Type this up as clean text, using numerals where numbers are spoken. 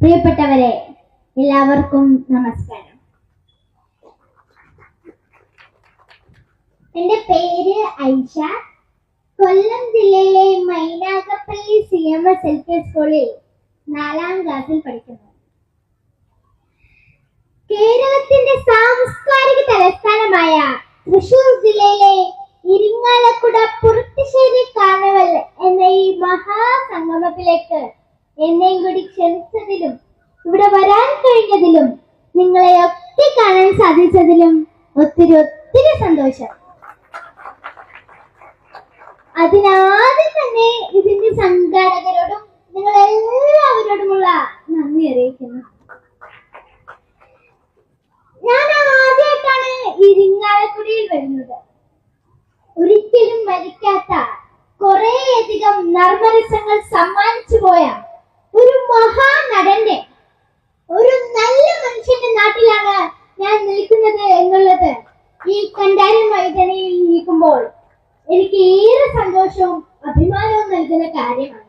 പ്രിയപ്പെട്ടവരെ, എല്ലാവർക്കും നമസ്കാരം. എന്റെ പേര് ഐഷ. കൊല്ലം ജില്ലയിലെ മൈനാഗപ്പള്ളി CMS LP സ്കൂളിൽ 4ാം ക്ലാസ്സിൽ പഠിക്കുന്നു. കേരളത്തിന്റെ സാംസ്കാരിക തലസ്ഥാനമായ തൃശൂർ ജില്ലയിലെ ഇരിങ്ങാലക്കുട പുറത്തുശ്ശേരി കാർണിവൽ എന്ന ഈ മഹാസംഗമത്തിലേക്ക് എന്നെയും കൂടി ക്ഷണിച്ചതിലും ഇവിടെ വരാൻ കഴിഞ്ഞതിലും നിങ്ങളെ ഒക്കെ കാണാൻ സാധിച്ചതിലും ഒത്തിരി സന്തോഷം. അതിനാദ്യം തന്നെ ഇതിന്റെ സംഘാടകരോടും നിങ്ങൾ എല്ലാവരോടുമുള്ള നന്ദി അറിയിക്കുന്നു. ഞാൻ ആദ്യമായിട്ടാണ് ഇരിങ്ങാലക്കുടയിൽ വരുന്നത്. ഒരിക്കലും മരിക്കാത്ത കുറേയധികം നർമ്മരസങ്ങൾ സമ്മാനിച്ചു പോയ ഒരു മഹാനടന്റെ, ഒരു നല്ല മനുഷ്യന്റെ നാട്ടിലാണ് ഞാൻ നിൽക്കുന്നത് എന്നുള്ളത് ഈ കണ്ടാരി മൈതാനിയിൽ നിൽക്കുമ്പോൾ എനിക്ക് ഏറെ സന്തോഷവും അഭിമാനവും നൽകുന്ന കാര്യമാണ്.